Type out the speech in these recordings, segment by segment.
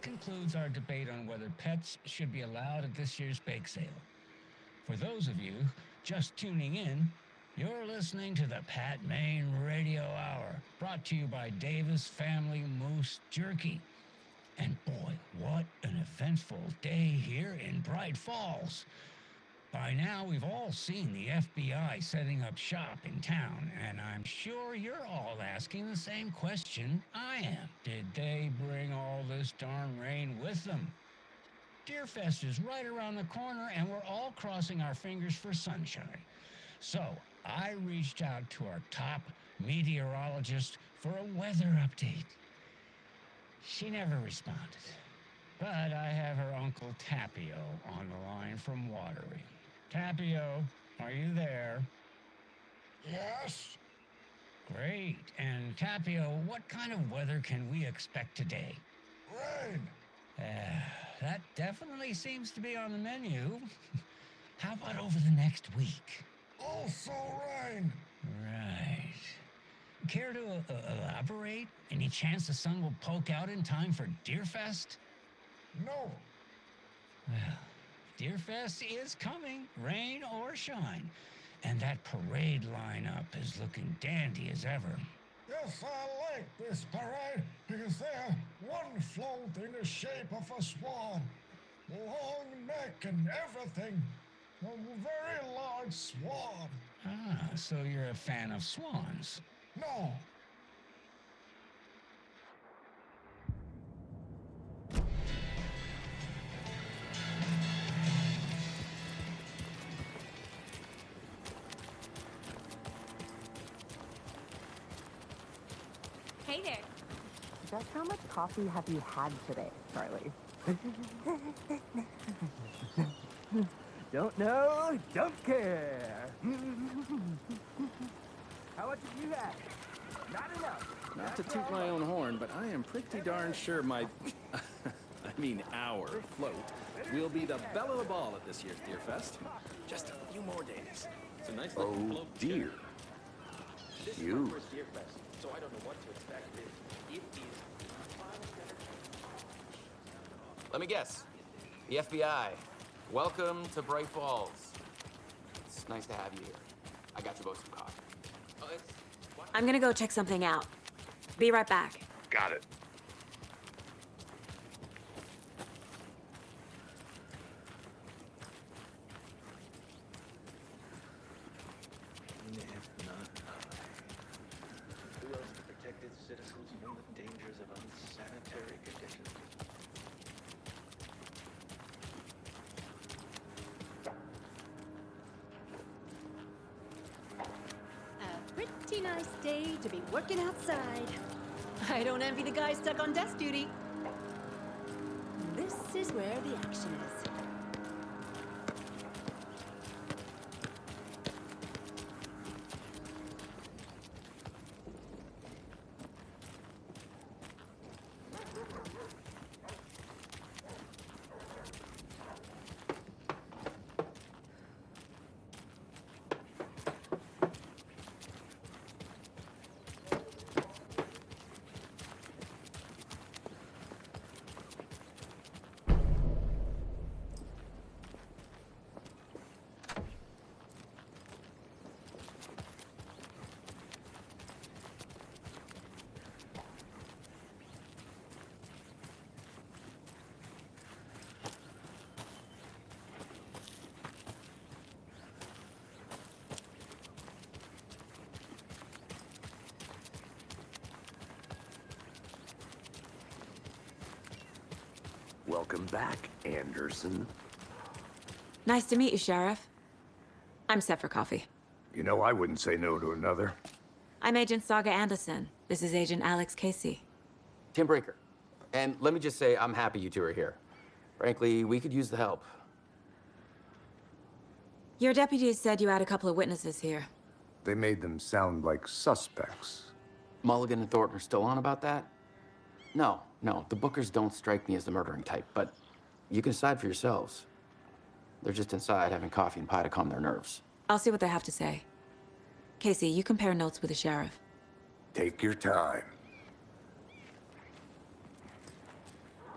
concludes our debate on whether pets should be allowed at this year's bake sale. For those of you just tuning in, you're listening to the Pat Maine Radio Hour, brought to you by Davis Family Moose Jerky. And boy, what an eventful day here in Bright Falls. By now, we've all seen the FBI setting up shop in town, and I'm sure you're all asking the same question I am. Did they bring all this darn rain with them? Deerfest is right around the corner, and we're all crossing our fingers for sunshine. So, I reached out to our top meteorologist for a weather update. She never responded, but I have her Uncle Tapio on the line from Watery. Tapio, are you there? Yes? Great. And Tapio, what kind of weather can we expect today? Rain. That definitely seems to be on the menu. How about over the next week? Also rain. Right. Care to elaborate? Any chance the sun will poke out in time for Deerfest? No. Well, Deerfest is coming, rain or shine. And that parade lineup is looking dandy as ever. Yes, I like this parade because they're one float in the shape of a swan. Long neck and everything. A very large swan. Ah, so you're a fan of swans. No. Hey there. Just how much coffee have you had today, Charlie? Don't know, don't care. How much have you had? Not enough. Not to toot my own horn, but I am pretty darn sure my, our float will be the belle of the ball at this year's Deerfest. Just a few more days. It's a nice little float. Oh dear. This is my first Deerfest, so I don't know what to expect. It is... Let me guess. The FBI. Welcome to Bright Falls. It's nice to have you here. I got you both some coffee. Oh, I'm gonna go check something out. Be right back. Got it. If not I. Who else protected citizens from the dangers of unsanitary conditions? A pretty nice day to be working outside. I don't envy the guy stuck on desk duty. This is where the action is. Welcome back, Anderson. Nice to meet you, Sheriff. I'm set for coffee. You know, I wouldn't say no to another. I'm Agent Saga Anderson. This is Agent Alex Casey. Tim Breaker. And let me just say, I'm happy you two are here. Frankly, we could use the help. Your deputies said you had a couple of witnesses here. They made them sound like suspects. Mulligan and Thornton are still on about that? No, the Bookers don't strike me as the murdering type, but you can decide for yourselves. They're just inside having coffee and pie to calm their nerves. I'll see what they have to say. Casey, you compare notes with the sheriff. Take your time.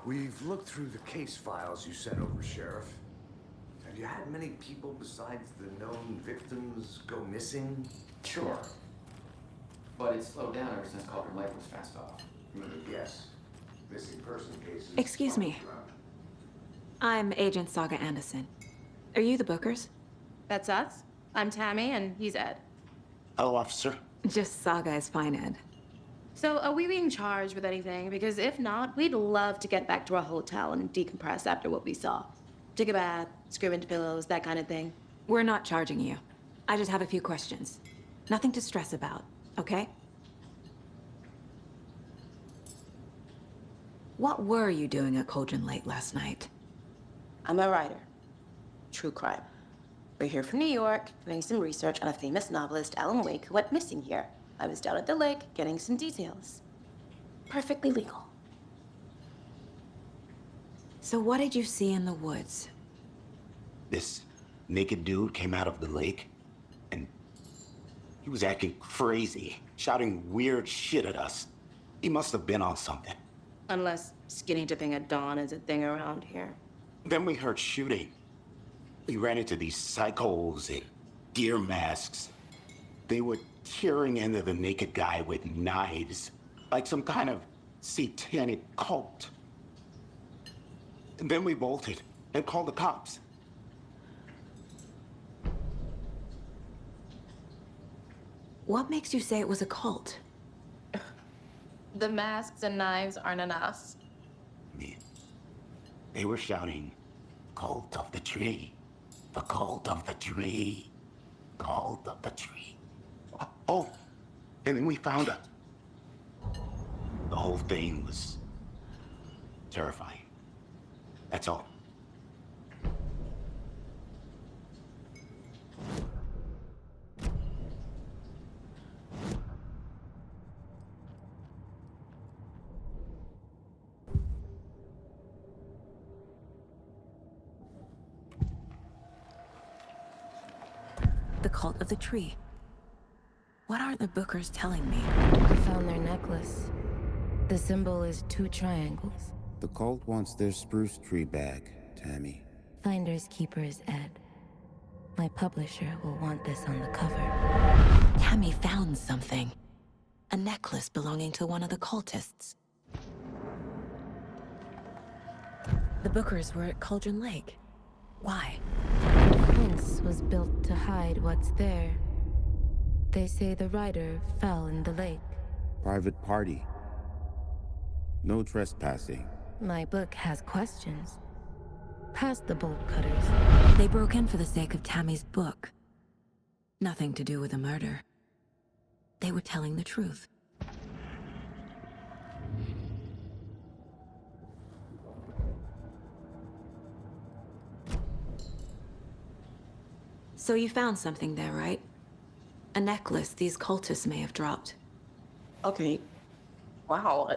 We've looked through the case files you sent over, Sheriff. Have you had many people besides the known victims go missing? Sure. But it's slowed down ever since Cauldron Lake was fenced off. Yes. Missing person cases. Excuse me. I'm Agent Saga Anderson. Are you the Bookers? That's us. I'm Tammy, and he's Ed. Hello, officer. Just Saga is fine, Ed. So, are we being charged with anything? Because if not, we'd love to get back to our hotel and decompress after what we saw. Take a bath, scream into pillows, that kind of thing. We're not charging you. I just have a few questions. Nothing to stress about, okay? What were you doing at Cauldron Lake last night? I'm a writer. True crime. We're here from New York, doing some research on a famous novelist, Alan Wake, who went missing here. I was down at the lake, getting some details. Perfectly legal. So what did you see in the woods? This naked dude came out of the lake, and he was acting crazy, shouting weird shit at us. He must have been on something. Unless skinny dipping at dawn is a thing around here. Then we heard shooting. We ran into these psychos in deer masks. They were tearing into the naked guy with knives, like some kind of satanic cult. And then we bolted and called the cops. What makes you say it was a cult? The masks and knives aren't enough. They were shouting, "Cult of the tree, the cult of the tree, cult of the tree." Oh, and then we found her. The whole thing was terrifying. That's all. The cult of the tree. What are the Bookers telling me? I found their necklace. The symbol is 2 triangles. The cult wants their spruce tree back, Tammy. Finders keepers, Ed. My publisher will want this on the cover. Tammy found something. A necklace belonging to one of the cultists. The Bookers were at Cauldron Lake. Why? The fence was built to hide what's there. They say the writer fell in the lake. Private party. No trespassing. My book has questions. Past the bolt cutters. They broke in for the sake of Tammy's book. Nothing to do with the murder. They were telling the truth. So you found something there, right? A necklace these cultists may have dropped. Okay. Wow.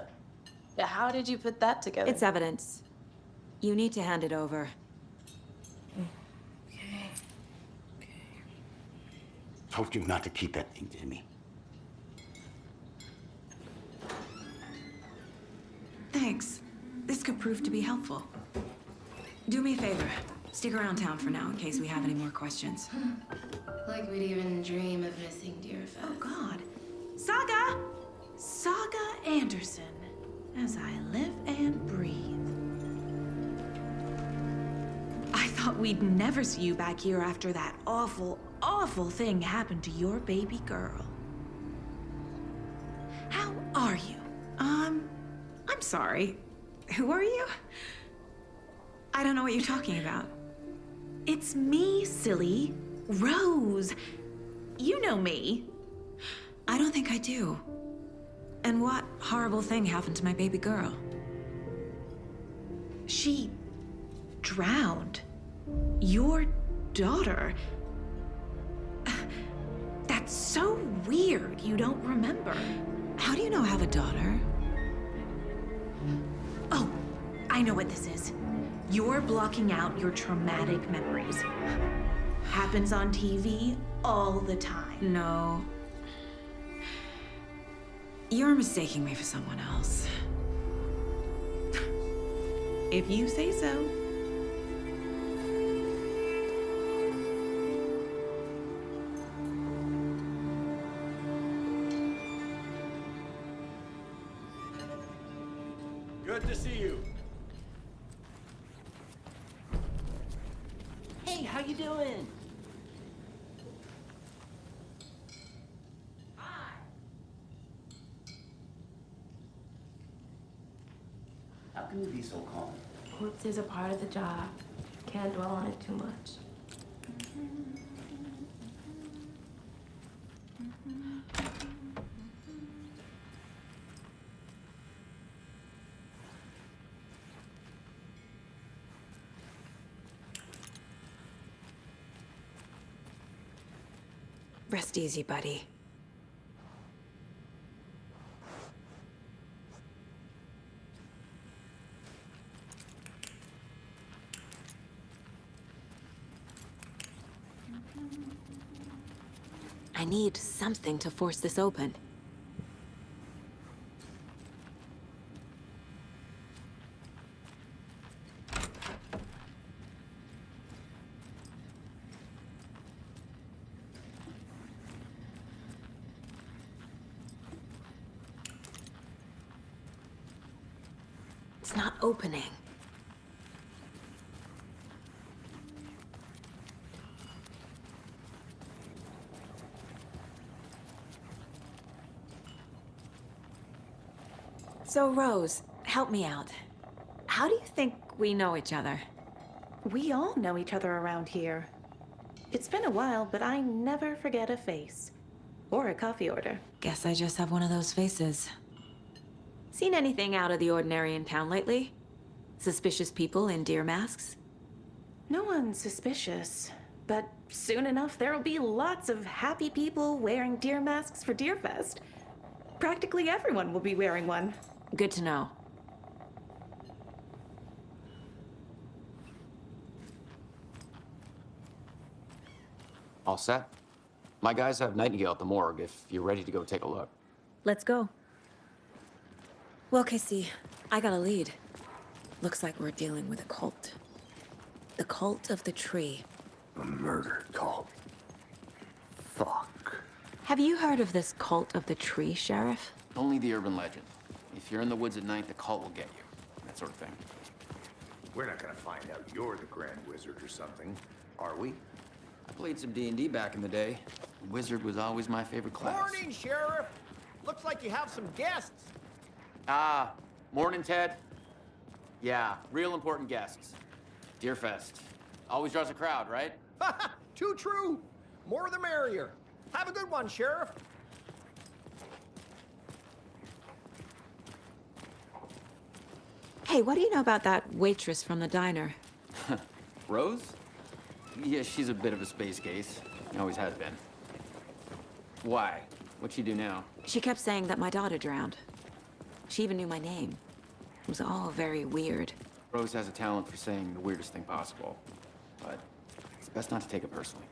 How did you put that together? It's evidence. You need to hand it over. Told you not to keep that thing to me. Thanks. This could prove to be helpful. Do me a favor. Stick around town for now in case we have any more questions. Like we'd even dream of missing Deerfest. Oh, God. Saga! Saga Anderson. As I live and breathe. I thought we'd never see you back here after that awful, awful thing happened to your baby girl. How are you? I'm sorry. Who are you? I don't know what you're talking about. It's me, silly. Rose. You know me. I don't think I do. And what horrible thing happened to my baby girl? She drowned. Your daughter. That's so weird you don't remember. How do you know I have a daughter? Oh, I know what this is. You're blocking out your traumatic memories. Happens on TV all the time. No. You're mistaking me for someone else. If you say so. Good to see you. Hey, how you doing? How can you be so calm? Corpses are part of the job. Can't dwell on it too much. Rest easy, buddy. I need something to force this open. It's not opening. So, Rose, help me out. How do you think we know each other? We all know each other around here. It's been a while, but I never forget a face. Or a coffee order. Guess I just have one of those faces. Seen anything out of the ordinary in town lately? Suspicious people in deer masks? No one's suspicious. But soon enough, there'll be lots of happy people wearing deer masks for Deerfest. Practically everyone will be wearing one. Good to know. All set? My guys have Nightingale at the morgue if you're ready to go take a look. Let's go. Well, Casey, I got a lead. Looks like we're dealing with a cult. The cult of the tree. A murder cult. Fuck. Have you heard of this cult of the tree, Sheriff? Only the urban legend. If you're in the woods at night, the cult will get you. That sort of thing. We're not gonna find out you're the Grand Wizard or something, are we? I played some D&D back in the day. Wizard was always my favorite class. Morning, Sheriff. Looks like you have some guests. Ah, morning, Ted. Yeah, real important guests. Deerfest. Always draws a crowd, right? Too true. More the merrier. Have a good one, Sheriff. Hey, what do you know about that waitress from the diner? Rose? Yeah, she's a bit of a space case. Always has been. Why? What'd she do now? She kept saying that my daughter drowned. She even knew my name. It was all very weird. Rose has a talent for saying the weirdest thing possible. But it's best not to take it personally.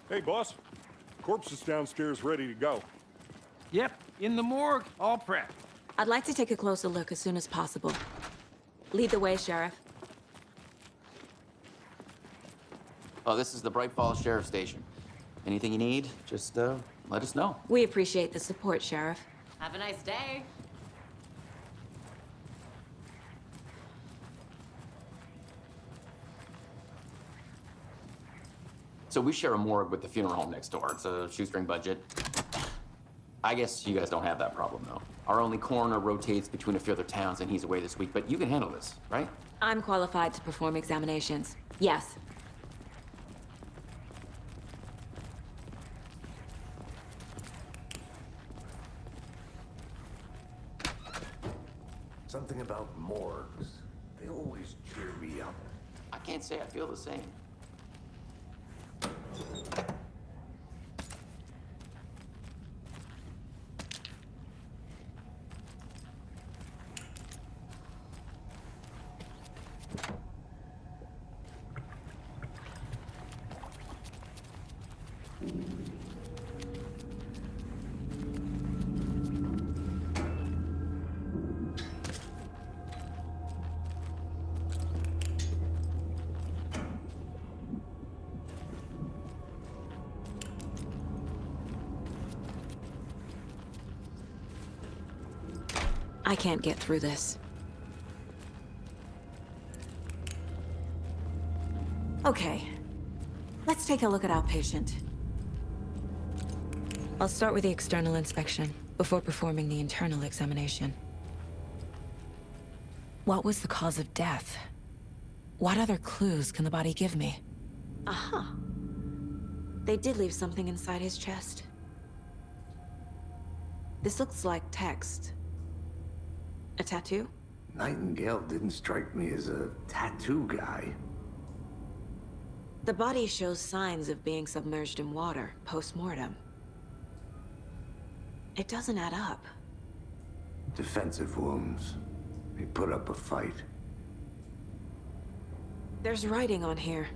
Hey, boss. Corpse is downstairs ready to go. Yep, in the morgue, all prepped. I'd like to take a closer look as soon as possible. Lead the way, Sheriff. Oh, this is the Bright Falls Sheriff Station. Anything you need, just let us know. We appreciate the support, Sheriff. Have a nice day. So we share a morgue with the funeral home next door. It's a shoestring budget. I guess you guys don't have that problem, though. Our only coroner rotates between a few other towns, and he's away this week, but you can handle this, right? I'm qualified to perform examinations. Yes. Something about morgues. They always cheer me up. I can't say I feel the same. I can't get through this. Okay. Let's take a look at outpatient. I'll start with the external inspection before performing the internal examination. What was the cause of death? What other clues can the body give me? Aha. They did leave something inside his chest. This looks like text. A tattoo? Nightingale didn't strike me as a tattoo guy. The body shows signs of being submerged in water post-mortem. It doesn't add up. Defensive wounds. He put up a fight. There's writing on here.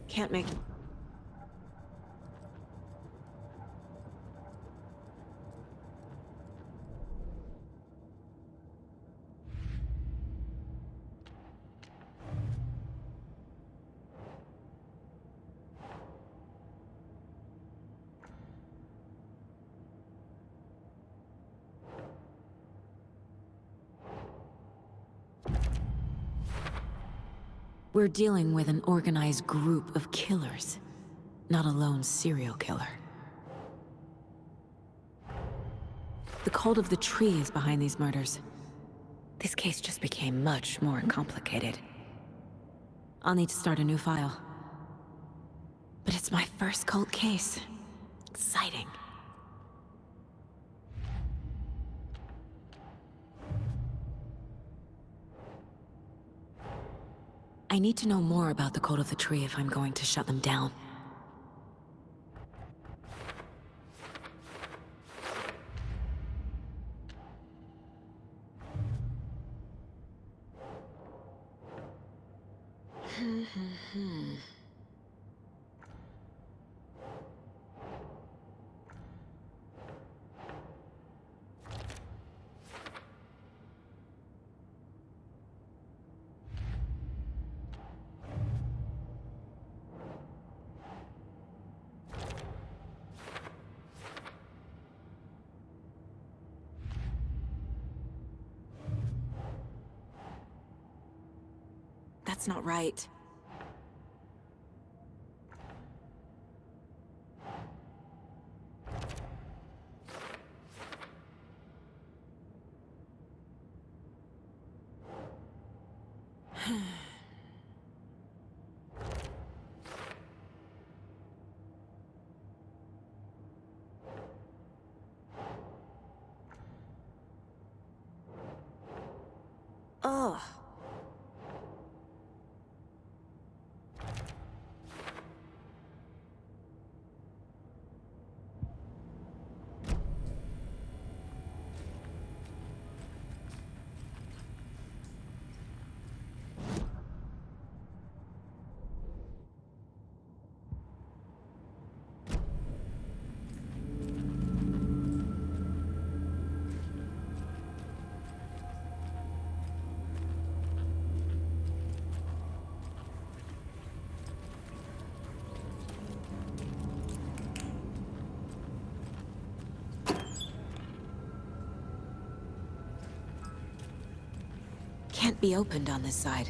Can't make... We're dealing with an organized group of killers, not a lone serial killer. The cult of the tree is behind these murders. This case just became much more complicated. I'll need to start a new file. But it's my first cult case. Exciting. I need to know more about the cult of the tree if I'm going to shut them down. That's not right. Ugh. Can't be opened on this side.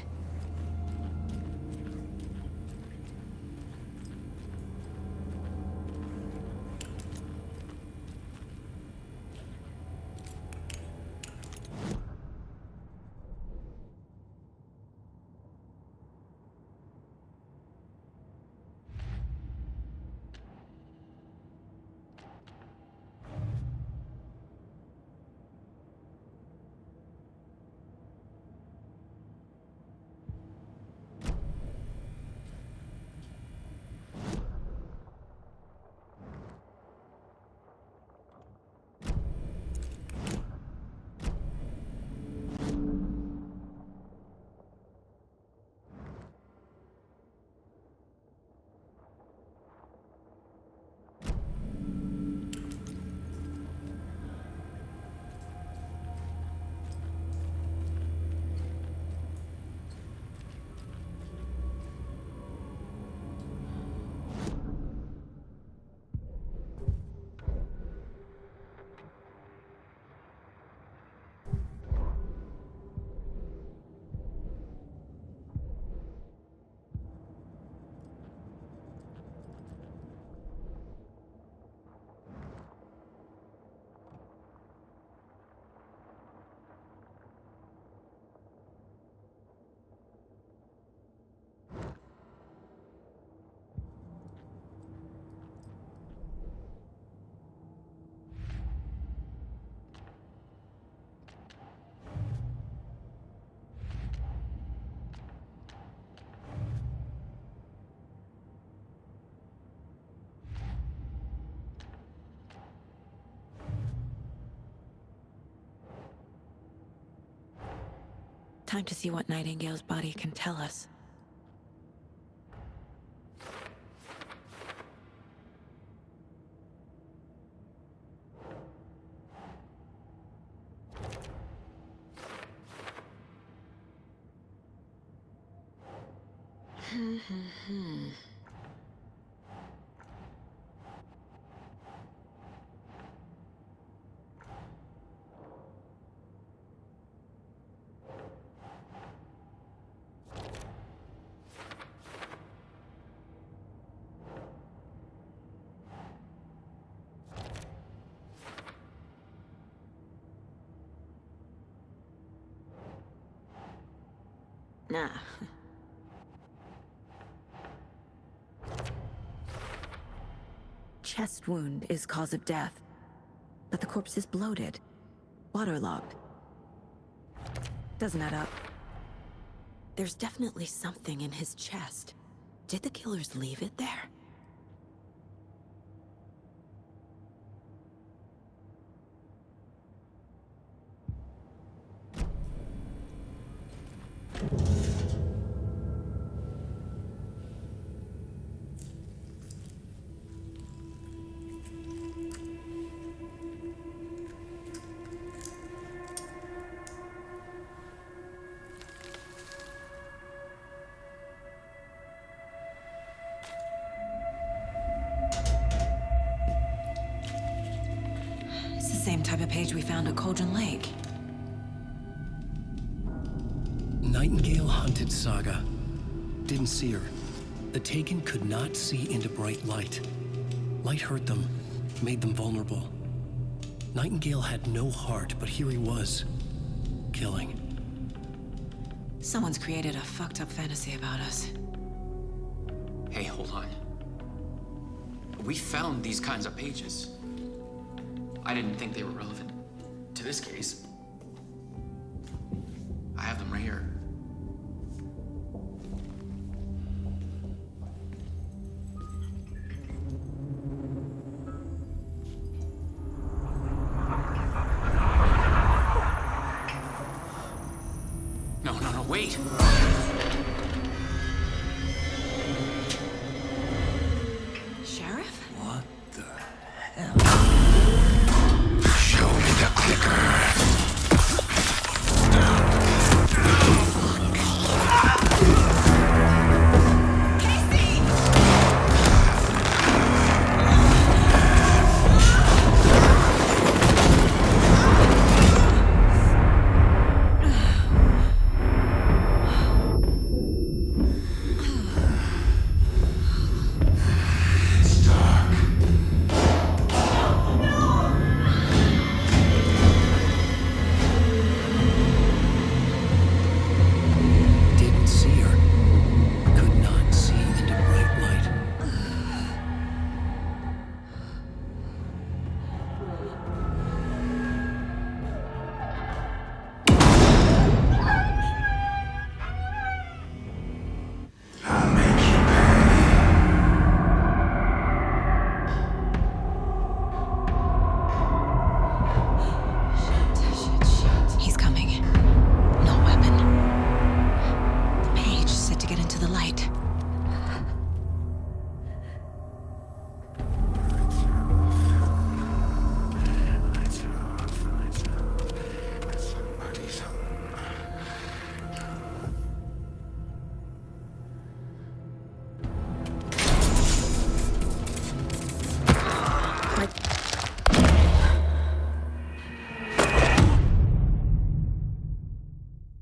Time to see what Nightingale's body can tell us. Nah. Chest wound is cause of death, but the corpse is bloated, waterlogged. Doesn't add up. There's definitely something in his chest. Did the killers leave it there? Same type of page we found at Cauldron Lake. Nightingale hunted Saga. Didn't see her. The Taken could not see into bright light. Light hurt them, made them vulnerable. Nightingale had no heart, but here he was, killing. Someone's created a fucked up fantasy about us. Hey, hold on. We found these kinds of pages. I didn't think they were relevant to this case. I have them right here. No, wait!